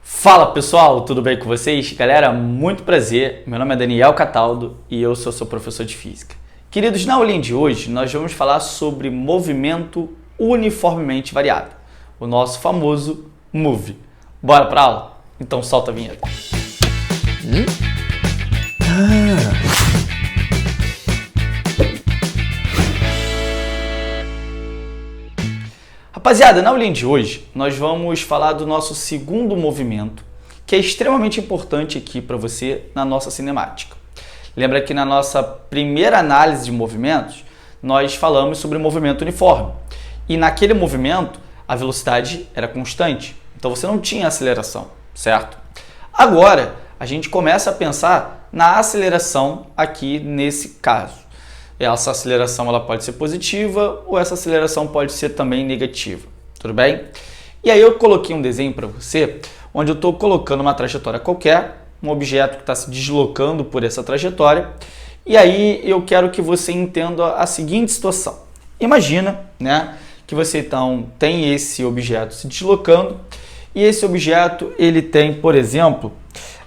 Fala pessoal, tudo bem com vocês? Galera, muito prazer, meu nome é Daniel Cataldo e eu sou seu professor de Física. Queridos, na aulinha de hoje nós vamos falar sobre movimento uniformemente variado, o nosso famoso MOVE. Bora pra aula? Então solta a vinheta. Rapaziada, na aulinha de hoje, nós vamos falar do nosso segundo movimento, que é extremamente importante aqui para você na nossa cinemática. Lembra que na nossa primeira análise de movimentos, nós falamos sobre o movimento uniforme. E naquele movimento, a velocidade era constante, então você não tinha aceleração, certo? Agora, a gente começa a pensar na aceleração aqui nesse caso. Essa aceleração ela pode ser positiva ou essa aceleração pode ser também negativa, tudo bem? E aí eu coloquei um desenho para você, onde eu estou colocando uma trajetória qualquer, um objeto que está se deslocando por essa trajetória, e aí eu quero que você entenda a seguinte situação. Imagina, né, que você então tem esse objeto se deslocando, e esse objeto ele tem, por exemplo,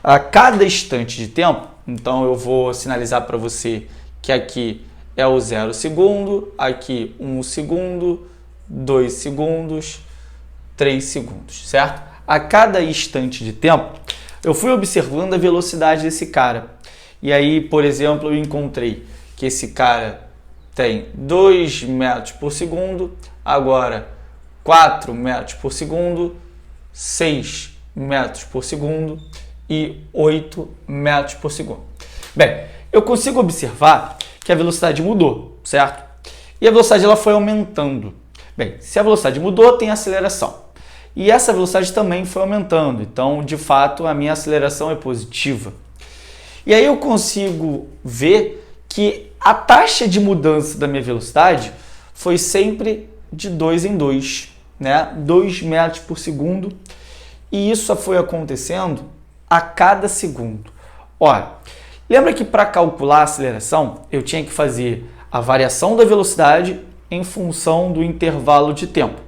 a cada instante de tempo, então eu vou sinalizar para você que aqui é o 0 segundo, aqui 1 segundo, 2 segundos, 3 segundos, certo? A cada instante de tempo, eu fui observando a velocidade desse cara. E aí, por exemplo, eu encontrei que esse cara tem 2 metros por segundo, agora 4 metros por segundo, 6 metros por segundo e 8 metros por segundo. Bem, eu consigo observar que a velocidade mudou, certo? E a velocidade ela foi aumentando. Bem, se a velocidade mudou, tem aceleração. E essa velocidade também foi aumentando. Então, de fato, a minha aceleração é positiva. E aí eu consigo ver que a taxa de mudança da minha velocidade foi sempre de 2 em 2, né? 2 metros por segundo. E isso foi acontecendo a cada segundo. Olha, lembra que para calcular a aceleração, eu tinha que fazer a variação da velocidade em função do intervalo de tempo.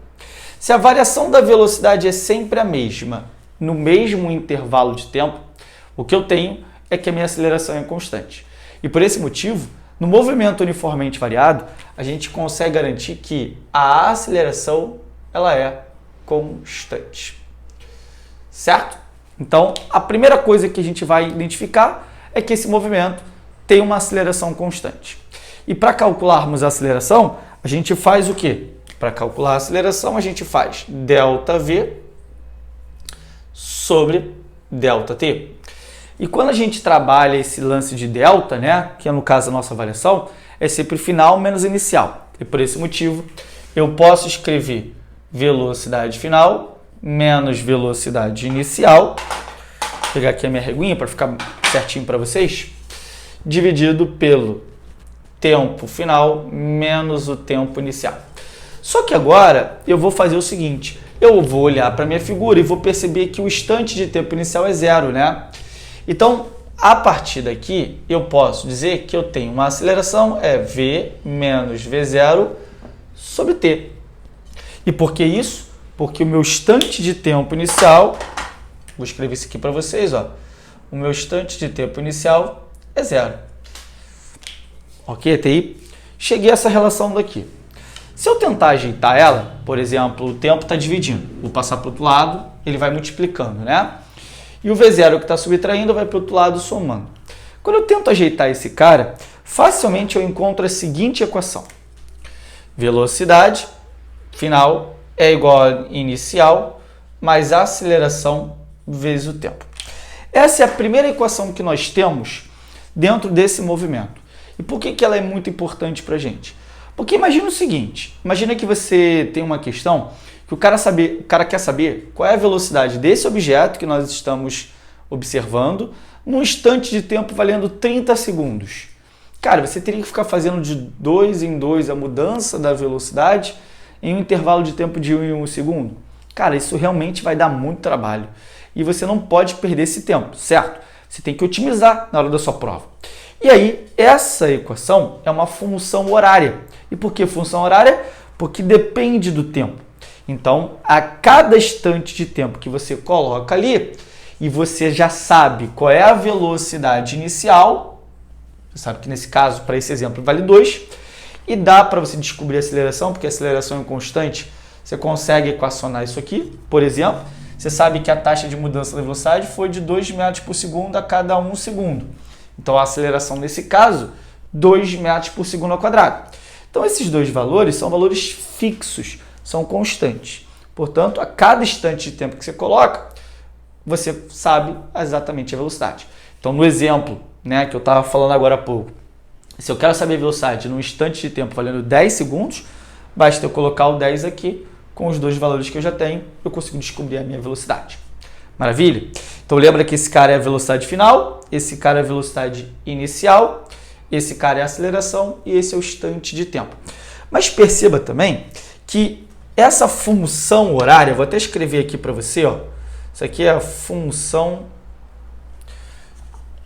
Se a variação da velocidade é sempre a mesma, no mesmo intervalo de tempo, o que eu tenho é que a minha aceleração é constante. E por esse motivo, no movimento uniformemente variado, a gente consegue garantir que a aceleração ela é constante. Certo? Então, a primeira coisa que a gente vai identificar é que esse movimento tem uma aceleração constante. E para calcularmos a aceleração, a gente faz o quê? Para calcular a aceleração, a gente faz ΔV sobre ΔT. E quando a gente trabalha esse lance de delta, né, que é no caso a nossa variação, é sempre final menos inicial. E por esse motivo, eu posso escrever velocidade final menos velocidade inicial. Vou pegar aqui a minha reguinha para ficar certinho para vocês. Dividido pelo tempo final menos o tempo inicial. Só que agora eu vou fazer o seguinte, eu vou olhar para a minha figura e vou perceber que o instante de tempo inicial é 0, né? Então, a partir daqui, eu posso dizer que eu tenho uma aceleração, é V menos V0 sobre T. E por que isso? Porque o meu instante de tempo inicial, vou escrever isso aqui para vocês, ó. O meu instante de tempo inicial é 0. Ok, até aí? Cheguei a essa relação daqui. Se eu tentar ajeitar ela, por exemplo, o tempo está dividindo. Vou passar para o outro lado, ele vai multiplicando, né? E o V0 que está subtraindo vai para o outro lado somando. Quando eu tento ajeitar esse cara, facilmente eu encontro a seguinte equação. Velocidade final é igual a inicial mais a aceleração vezes o tempo. Essa é a primeira equação que nós temos dentro desse movimento. E por que ela é muito importante para a gente? Porque imagina o seguinte, imagina que você tem uma questão que o cara quer saber qual é a velocidade desse objeto que nós estamos observando num instante de tempo valendo 30 segundos. Cara, você teria que ficar fazendo de 2 em 2 a mudança da velocidade em um intervalo de tempo de 1 em 1 segundo. Cara, isso realmente vai dar muito trabalho. E você não pode perder esse tempo, certo? Você tem que otimizar na hora da sua prova. E aí, essa equação é uma função horária. E por que função horária? Porque depende do tempo. Então, a cada instante de tempo que você coloca ali, e você já sabe qual é a velocidade inicial, você sabe que nesse caso, para esse exemplo, vale 2, e dá para você descobrir a aceleração, porque a aceleração é constante, você consegue equacionar isso aqui. Por exemplo, você sabe que a taxa de mudança da velocidade foi de 2 metros por segundo a cada 1 segundo. Então, a aceleração nesse caso, 2 metros por segundo ao quadrado. Então, esses dois valores são valores fixos, são constantes. Portanto, a cada instante de tempo que você coloca, você sabe exatamente a velocidade. Então, no exemplo, né, que eu estava falando agora há pouco, se eu quero saber a velocidade num instante de tempo valendo 10 segundos, basta eu colocar o 10 aqui, com os dois valores que eu já tenho, eu consigo descobrir a minha velocidade. Maravilha? Então lembra que esse cara é a velocidade final, esse cara é a velocidade inicial, esse cara é a aceleração e esse é o instante de tempo. Mas perceba também que essa função horária, vou até escrever aqui para você, ó. Isso aqui é a função,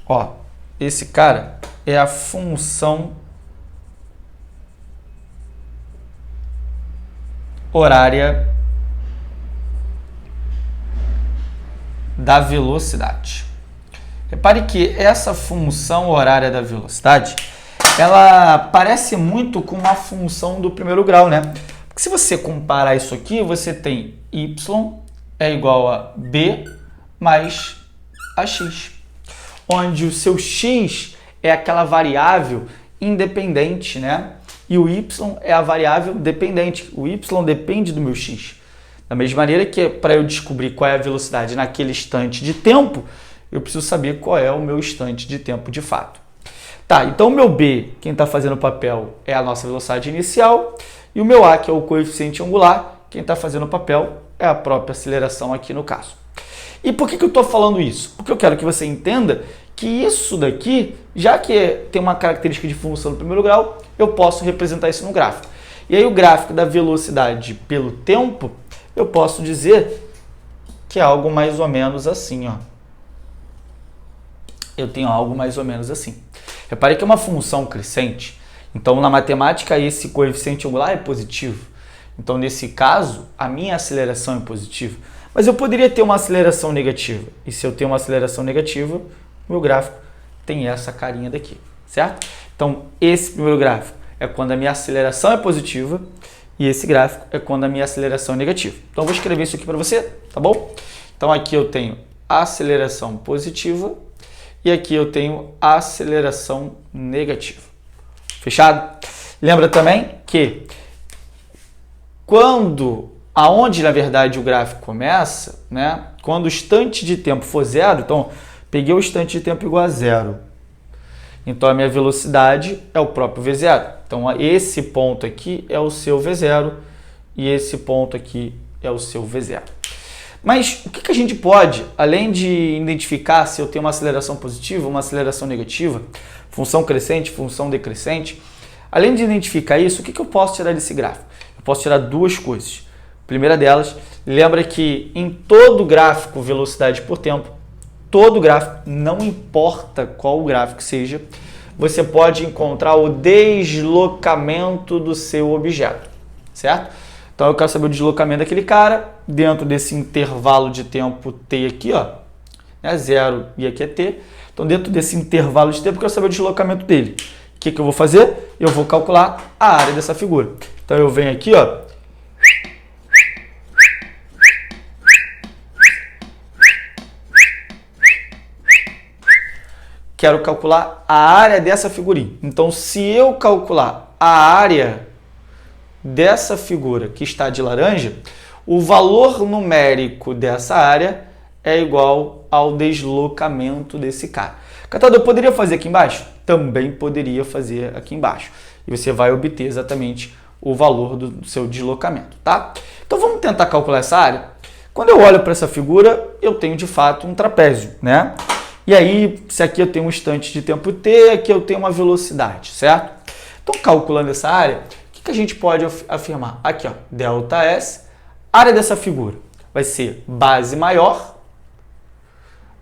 ó, esse cara é a função horária da velocidade. Repare que essa função horária da velocidade, ela parece muito com uma função do primeiro grau, né? Porque se você comparar isso aqui, você tem y é igual a b mais ax, onde o seu x é aquela variável independente, né? E o y é a variável dependente. O y depende do meu x. Da mesma maneira que para eu descobrir qual é a velocidade naquele instante de tempo, eu preciso saber qual é o meu instante de tempo de fato. Tá, então o meu b, quem está fazendo o papel, é a nossa velocidade inicial. E o meu a, que é o coeficiente angular, quem está fazendo o papel é a própria aceleração aqui no caso. E por que eu estou falando isso? Porque eu quero que você entenda que isso daqui, já que tem uma característica de função do primeiro grau, eu posso representar isso no gráfico. E aí o gráfico da velocidade pelo tempo, eu posso dizer que é algo mais ou menos assim, ó. Eu tenho algo mais ou menos assim. Repare que é uma função crescente. Então, na matemática, esse coeficiente angular é positivo. Então, nesse caso, a minha aceleração é positiva. Mas eu poderia ter uma aceleração negativa. E se eu tenho uma aceleração negativa, o meu gráfico tem essa carinha daqui, certo? Então, esse primeiro gráfico é quando a minha aceleração é positiva e esse gráfico é quando a minha aceleração é negativa. Então, eu vou escrever isso aqui para você, tá bom? Então, aqui eu tenho aceleração positiva e aqui eu tenho aceleração negativa. Fechado? Lembra também que aonde na verdade o gráfico começa, né? Quando o instante de tempo for zero, então peguei o instante de tempo igual a zero. Então a minha velocidade é o próprio V0. Então esse ponto aqui é o seu V0 e esse ponto aqui é o seu V0. Mas o que a gente pode, além de identificar se eu tenho uma aceleração positiva, uma aceleração negativa, função crescente, função decrescente, além de identificar isso, o que eu posso tirar desse gráfico? Eu posso tirar duas coisas. A primeira delas, lembra que em todo gráfico velocidade por tempo, todo gráfico, não importa qual o gráfico seja, você pode encontrar o deslocamento do seu objeto, certo? Então eu quero saber o deslocamento daquele cara dentro desse intervalo de tempo t aqui, ó, né, 0 e aqui é t. Então dentro desse intervalo de tempo eu quero saber o deslocamento dele. O que eu vou fazer? Eu vou calcular a área dessa figura. Então eu venho aqui, ó, quero calcular a área dessa figurinha. Então se eu calcular a área dessa figura que está de laranja, o valor numérico dessa área é igual ao deslocamento desse cara. Catador, eu poderia fazer aqui embaixo? Também poderia fazer aqui embaixo. E você vai obter exatamente o valor do seu deslocamento, tá? Então vamos tentar calcular essa área. Quando eu olho para essa figura, eu tenho de fato um trapézio, né? E aí, se aqui eu tenho um instante de tempo t, aqui eu tenho uma velocidade, certo? Então, calculando essa área, o que a gente pode afirmar? Aqui, ó, ΔS, área dessa figura vai ser base maior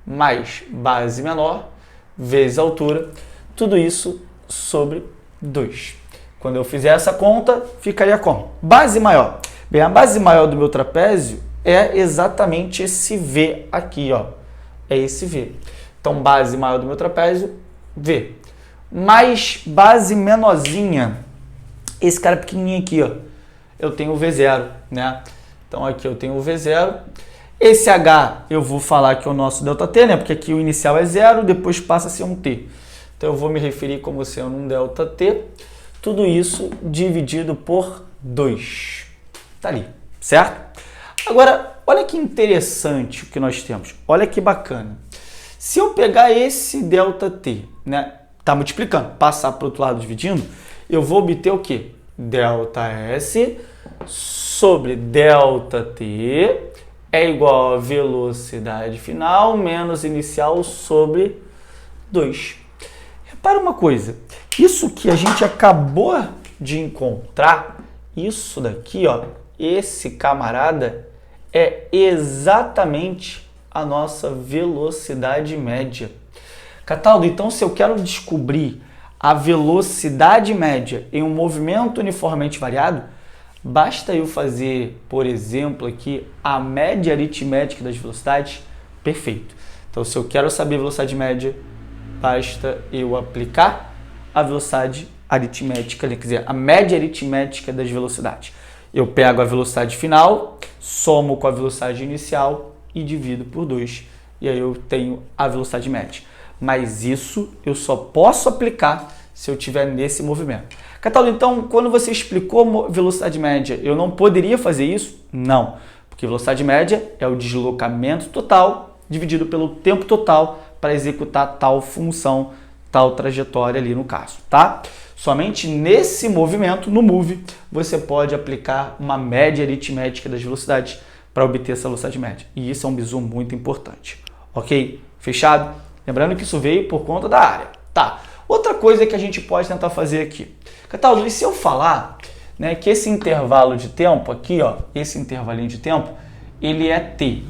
mais base menor vezes a altura, tudo isso sobre 2. Quando eu fizer essa conta, ficaria como? Base maior. Bem, a base maior do meu trapézio é exatamente esse V aqui, ó. É esse V. Então, base maior do meu trapézio, V. Mais base menorzinha, esse cara pequenininho aqui, ó. Eu tenho o V0, né? Então, aqui eu tenho o V0. Esse H eu vou falar que é o nosso ΔT, né? Porque aqui o inicial é 0, depois passa a ser um T. Então, eu vou me referir como sendo um ΔT. Tudo isso dividido por 2. Tá ali, certo? Agora, olha que interessante o que nós temos. Olha que bacana. Se eu pegar esse ΔT, né? Tá multiplicando, passar para o outro lado dividindo, eu vou obter o quê? ΔS sobre ΔT é igual a velocidade final menos inicial sobre 2. Repara uma coisa, isso que a gente acabou de encontrar, isso daqui, ó, esse camarada é exatamente a nossa velocidade média. Cataldo, então se eu quero descobrir a velocidade média em um movimento uniformemente variado, basta eu fazer, por exemplo, aqui a média aritmética das velocidades, perfeito. Então, se eu quero saber a velocidade média, basta eu aplicar a velocidade aritmética, quer dizer, a média aritmética das velocidades. Eu pego a velocidade final, somo com a velocidade inicial e divido por 2. E aí eu tenho a velocidade média. Mas isso eu só posso aplicar se eu estiver nesse movimento. Cataldo, então, quando você explicou velocidade média, eu não poderia fazer isso? Não, porque velocidade média é o deslocamento total dividido pelo tempo total para executar tal função, tal trajetória ali no caso, tá? Somente nesse movimento, no move, você pode aplicar uma média aritmética das velocidades para obter essa velocidade média. E isso é um bizu muito importante. Ok? Fechado? Lembrando que isso veio por conta da área. Tá. Outra coisa que a gente pode tentar fazer aqui. Cataldo, e se eu falar, né, que esse intervalo de tempo aqui, ó, esse intervalinho de tempo, ele é t.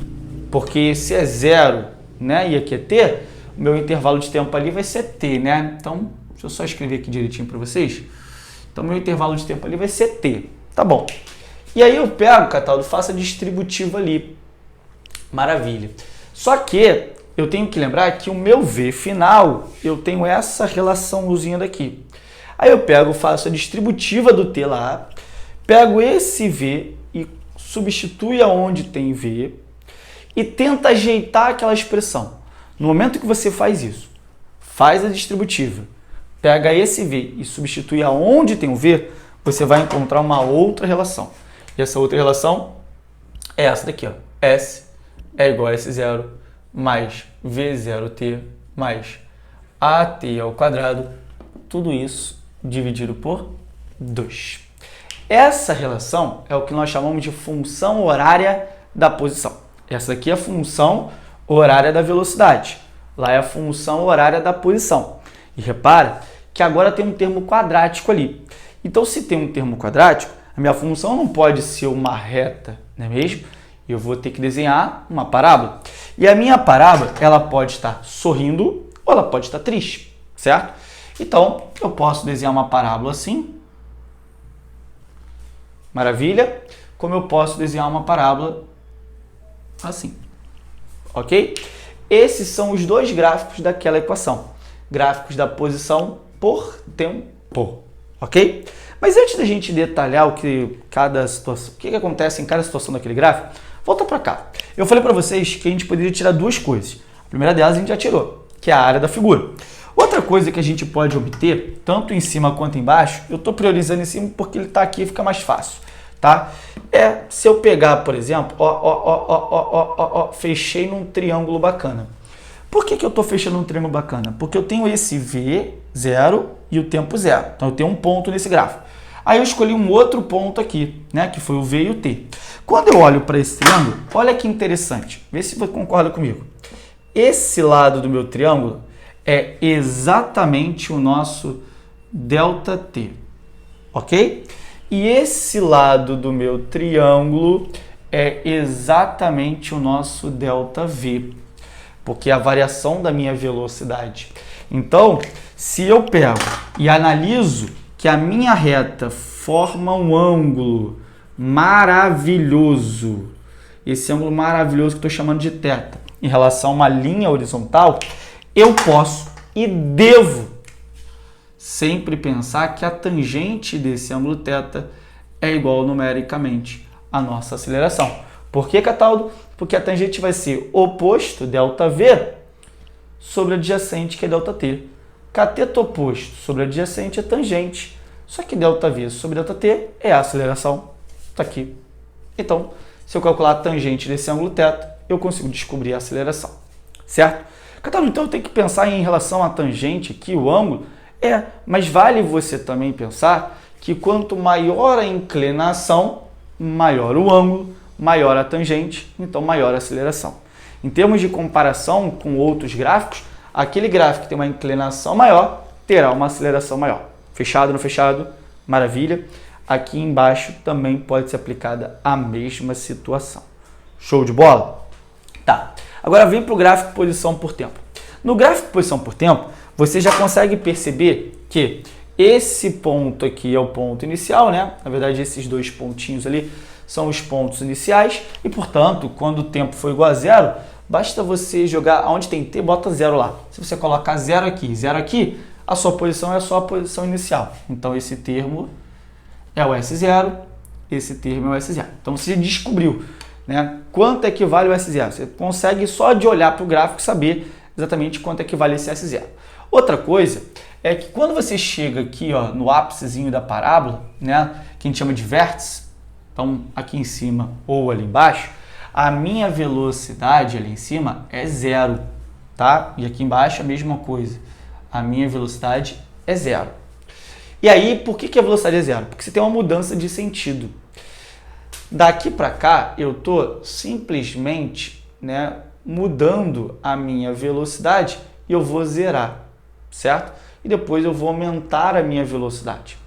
Porque se é 0, né, e aqui é t, o meu intervalo de tempo ali vai ser t, né? Então, deixa eu só escrever aqui direitinho para vocês. Então, meu intervalo de tempo ali vai ser t. Tá bom. E aí eu pego, Cataldo, faço a distributiva ali. Maravilha. Só que eu tenho que lembrar que o meu V final, eu tenho essa relaçãozinha daqui. Aí eu pego, faço a distributiva do T lá, pego esse V e substitui aonde tem V e tenta ajeitar aquela expressão. No momento que você faz isso, faz a distributiva, pega esse V e substitui aonde tem o V, você vai encontrar uma outra relação. E essa outra relação é essa daqui, ó. S é igual a S0 mais V0t mais AT ao quadrado, tudo isso dividido por 2. Essa relação é o que nós chamamos de função horária da posição. Essa aqui é a função horária da velocidade. Lá é a função horária da posição. E repara que agora tem um termo quadrático ali. Então, se tem um termo quadrático, a minha função não pode ser uma reta, não é mesmo? Eu vou ter que desenhar uma parábola. E a minha parábola, ela pode estar sorrindo ou ela pode estar triste, certo? Então, eu posso desenhar uma parábola assim. Maravilha. Como eu posso desenhar uma parábola assim. Ok? Esses são os dois gráficos daquela equação. Gráficos da posição por tempo. Ok? Mas antes da gente detalhar o que acontece em cada situação daquele gráfico, volta para cá. Eu falei para vocês que a gente poderia tirar duas coisas. A primeira delas a gente já tirou, que é a área da figura. Outra coisa que a gente pode obter, tanto em cima quanto embaixo, eu estou priorizando em cima porque ele está aqui e fica mais fácil, tá? É se eu pegar, por exemplo, fechei num triângulo bacana. Por que eu estou fechando um triângulo bacana? Porque eu tenho esse V0 e o tempo 0. Então eu tenho um ponto nesse gráfico. Aí eu escolhi um outro ponto aqui, né, que foi o V e o T. Quando eu olho para esse triângulo, olha que interessante. Vê se você concorda comigo. Esse lado do meu triângulo é exatamente o nosso ΔT, ok? E esse lado do meu triângulo é exatamente o nosso ΔV, porque é a variação da minha velocidade. Então, se eu pego e analiso que a minha reta forma um ângulo maravilhoso. Esse ângulo maravilhoso que eu estou chamando de θ, em relação a uma linha horizontal, eu posso e devo sempre pensar que a tangente desse ângulo θ é igual numericamente à nossa aceleração. Por que, Cataldo? Porque a tangente vai ser oposto, ΔV, sobre adjacente, que é ΔT. Cateto oposto sobre adjacente é tangente. Só que ΔV sobre ΔT é a aceleração. Está aqui. Então, se eu calcular a tangente desse ângulo θ, eu consigo descobrir a aceleração. Certo? Cataldo, então eu tenho que pensar em relação à tangente aqui, o ângulo. Mas vale você também pensar que quanto maior a inclinação, maior o ângulo, maior a tangente, então maior a aceleração. Em termos de comparação com outros gráficos, aquele gráfico que tem uma inclinação maior terá uma aceleração maior. Fechado, não fechado? Maravilha. Aqui embaixo também pode ser aplicada a mesma situação. Show de bola? Tá. Agora vem para o gráfico posição por tempo. No gráfico posição por tempo, você já consegue perceber que esse ponto aqui é o ponto inicial, né? Na verdade, esses dois pontinhos ali são os pontos iniciais e, portanto, quando o tempo for igual a zero, basta você jogar onde tem t, bota zero lá. Se você colocar zero aqui, a sua posição é só a posição inicial. Então, esse termo é o S0, esse termo é o S0. Então, você descobriu, né, quanto equivale o S0. Você consegue só de olhar para o gráfico saber exatamente quanto equivale esse S0. Outra coisa é que quando você chega aqui, ó, no ápicezinho da parábola, né, que a gente chama de vértice, então aqui em cima ou ali embaixo, a minha velocidade ali em cima é zero, tá? E aqui embaixo a mesma coisa. A minha velocidade é zero. E aí, por que a velocidade é zero? Porque você tem uma mudança de sentido. Daqui para cá, eu estou simplesmente, né, mudando a minha velocidade e eu vou zerar, certo? E depois eu vou aumentar a minha velocidade.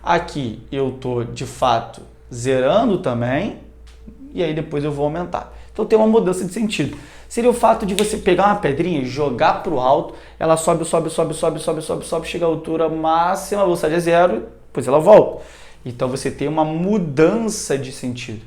Aqui eu estou, de fato, zerando também, e aí depois eu vou aumentar. Então tem uma mudança de sentido. Seria o fato de você pegar uma pedrinha e jogar para o alto, ela sobe, chega à altura máxima, a velocidade é zero, depois ela volta. Então você tem uma mudança de sentido.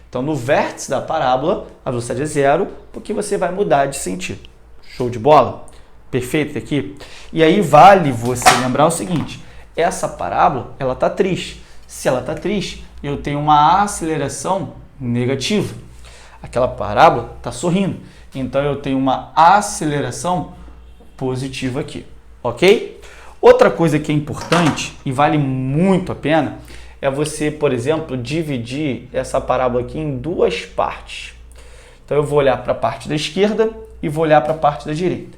Então no vértice da parábola, a velocidade é zero, porque você vai mudar de sentido. Show de bola? Perfeito aqui? E aí vale você lembrar o seguinte, essa parábola, ela está triste. Se ela está triste, eu tenho uma aceleração negativa. Aquela parábola está sorrindo. Então, eu tenho uma aceleração positiva aqui. Ok? Outra coisa que é importante e vale muito a pena é você, por exemplo, dividir essa parábola aqui em duas partes. Então, eu vou olhar para a parte da esquerda e vou olhar para a parte da direita.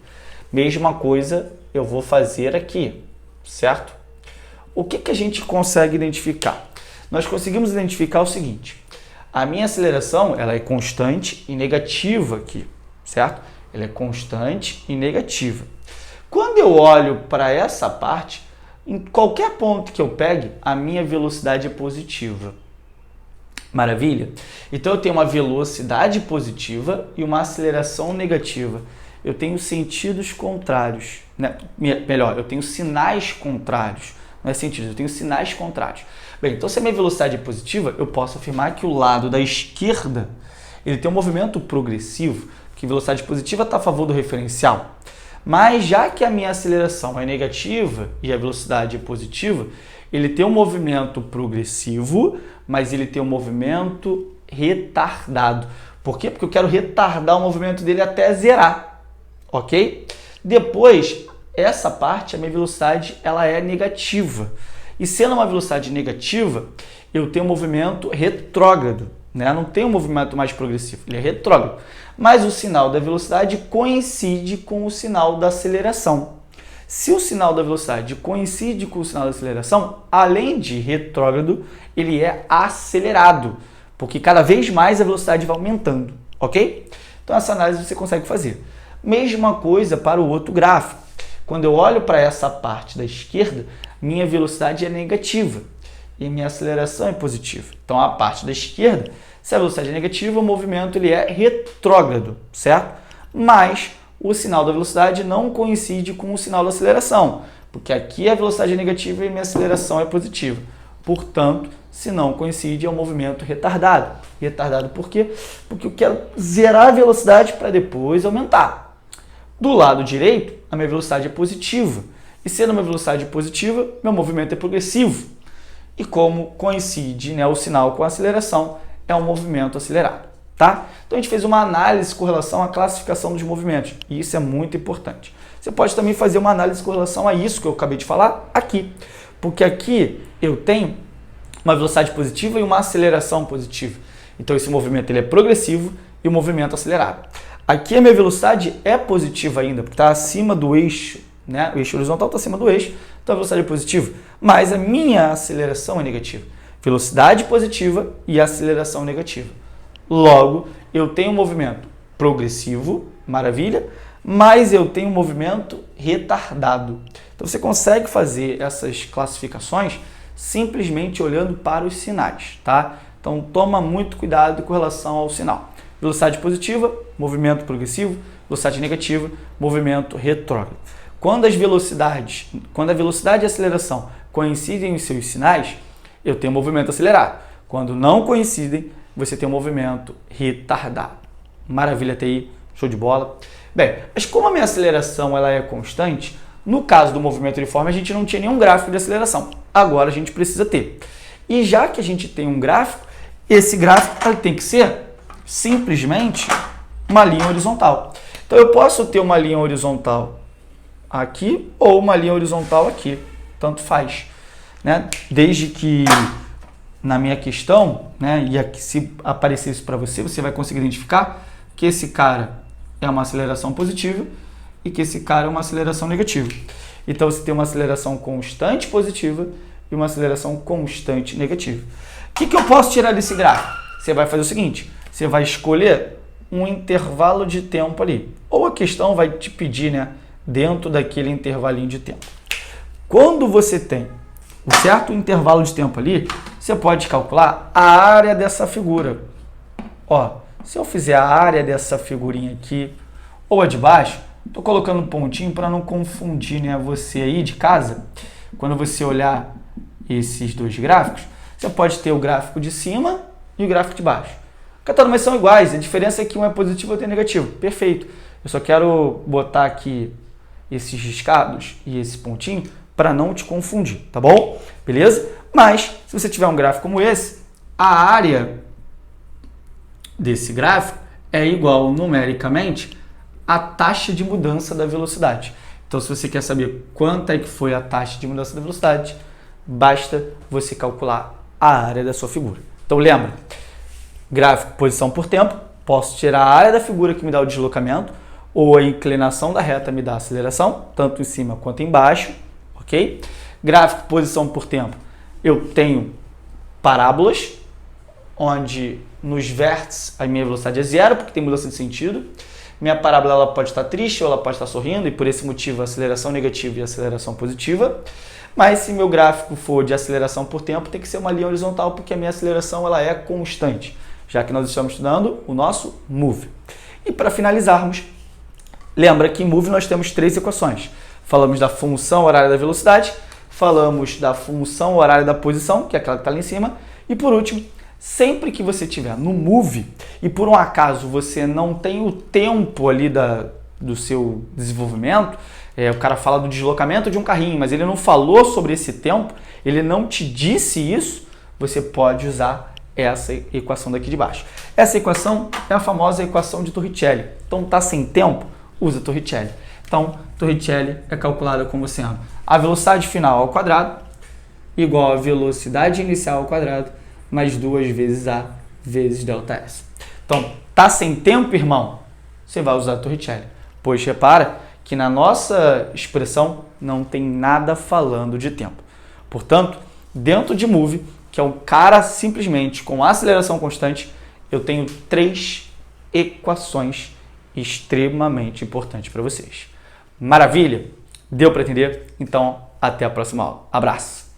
Mesma coisa eu vou fazer aqui, certo? O que a gente consegue identificar? Nós conseguimos identificar o seguinte, a minha aceleração ela é constante e negativa aqui, certo? Ela é constante e negativa. Quando eu olho para essa parte, em qualquer ponto que eu pegue, a minha velocidade é positiva. Maravilha? Então eu tenho uma velocidade positiva e uma aceleração negativa. Eu tenho sentidos contrários, né? Melhor, eu tenho sinais contrários. Não é sentido, eu tenho sinais contrários. Bem, então se a minha velocidade é positiva, eu posso afirmar que o lado da esquerda ele tem um movimento progressivo, que velocidade positiva está a favor do referencial. Mas já que a minha aceleração é negativa e a velocidade é positiva, ele tem um movimento progressivo, mas ele tem um movimento retardado. Por quê? Porque eu quero retardar o movimento dele até zerar, ok? Depois, essa parte, a minha velocidade, ela é negativa. E sendo uma velocidade negativa, eu tenho um movimento retrógrado, né? Não tem um movimento mais progressivo, ele é retrógrado. Mas o sinal da velocidade coincide com o sinal da aceleração. Se o sinal da velocidade coincide com o sinal da aceleração, além de retrógrado, ele é acelerado, porque cada vez mais a velocidade vai aumentando, ok? Então essa análise você consegue fazer. Mesma coisa para o outro gráfico. Quando eu olho para essa parte da esquerda, minha velocidade é negativa e minha aceleração é positiva. Então, a parte da esquerda, se a velocidade é negativa, o movimento ele é retrógrado, certo? Mas o sinal da velocidade não coincide com o sinal da aceleração, porque aqui a velocidade é negativa e minha aceleração é positiva. Portanto, se não coincide, é um movimento retardado. Retardado por quê? Porque eu quero zerar a velocidade para depois aumentar. Do lado direito, a minha velocidade é positiva. E sendo uma velocidade positiva, meu movimento é progressivo. E como coincide, né, o sinal com a aceleração, é um movimento acelerado. Tá? Então a gente fez uma análise com relação à classificação dos movimentos. E isso é muito importante. Você pode também fazer uma análise com relação a isso que eu acabei de falar aqui. Porque aqui eu tenho uma velocidade positiva e uma aceleração positiva. Então esse movimento ele é progressivo e o movimento acelerado. Aqui a minha velocidade é positiva ainda, porque está acima do eixo, né? O eixo horizontal está acima do eixo, então a velocidade é positiva. Mas a minha aceleração é negativa. Velocidade positiva e aceleração negativa. Logo, eu tenho um movimento progressivo, maravilha, mas eu tenho um movimento retardado. Então você consegue fazer essas classificações simplesmente olhando para os sinais, tá? Então toma muito cuidado com relação ao sinal. Velocidade positiva, movimento progressivo, velocidade negativa, movimento retrógrado. Quando a velocidade e a aceleração coincidem os seus sinais, eu tenho um movimento acelerado. Quando não coincidem, você tem um movimento retardado. Maravilha até aí, show de bola. Bem, mas como a minha aceleração ela é constante, no caso do movimento uniforme a gente não tinha nenhum gráfico de aceleração. Agora a gente precisa ter. E já que a gente tem um gráfico, esse gráfico tem que ser simplesmente uma linha horizontal. Então eu posso ter uma linha horizontal aqui ou uma linha horizontal aqui, tanto faz, né? Desde que na minha questão, né, e aqui se aparecer isso para você, você vai conseguir identificar que esse cara é uma aceleração positiva e que esse cara é uma aceleração negativa. Então você tem uma aceleração constante positiva e uma aceleração constante negativa. O que eu posso tirar desse gráfico? Você vai fazer o seguinte, você vai escolher um intervalo de tempo ali. Ou a questão vai te pedir, né, dentro daquele intervalinho de tempo. Quando você tem um certo intervalo de tempo ali, você pode calcular a área dessa figura. Ó, se eu fizer a área dessa figurinha aqui, ou a de baixo, estou colocando um pontinho para não confundir, né, você aí de casa. Quando você olhar esses dois gráficos, você pode ter o gráfico de cima e o gráfico de baixo. Mas são iguais, a diferença é que um é positivo e outro é negativo. Perfeito. Eu só quero botar aqui esses riscados e esse pontinho para não te confundir, tá bom? Beleza? Mas, se você tiver um gráfico como esse, a área desse gráfico é igual numericamente à taxa de mudança da velocidade. Então, se você quer saber quanto é que foi a taxa de mudança da velocidade, basta você calcular a área da sua figura. Então, lembra, gráfico posição por tempo, posso tirar a área da figura que me dá o deslocamento, ou a inclinação da reta me dá a aceleração, tanto em cima quanto embaixo, ok? Gráfico posição por tempo, eu tenho parábolas, onde nos vértices a minha velocidade é zero, porque tem mudança de sentido. Minha parábola ela pode estar triste ou ela pode estar sorrindo, e por esse motivo a aceleração negativa e a aceleração positiva. Mas se meu gráfico for de aceleração por tempo, tem que ser uma linha horizontal, porque a minha aceleração ela é constante, já que nós estamos estudando o nosso move. E para finalizarmos, lembra que em move nós temos três equações. Falamos da função horária da velocidade, falamos da função horária da posição, que é aquela que está ali em cima, e por último, sempre que você estiver no move e por um acaso você não tem o tempo ali do seu desenvolvimento, o cara fala do deslocamento de um carrinho, mas ele não falou sobre esse tempo, ele não te disse isso, você pode usar essa equação daqui de baixo. Essa equação é a famosa equação de Torricelli. Então, tá sem tempo, usa Torricelli. Então, Torricelli é calculada como sendo a velocidade final ao quadrado igual a velocidade inicial ao quadrado mais 2 vezes A vezes ΔS. Então, tá sem tempo, irmão? Você vai usar Torricelli. Pois repara que na nossa expressão não tem nada falando de tempo. Portanto, dentro de move, que é um cara simplesmente com aceleração constante, eu tenho 3 equações extremamente importantes para vocês. Maravilha? Deu para entender? Então, até a próxima aula. Abraço!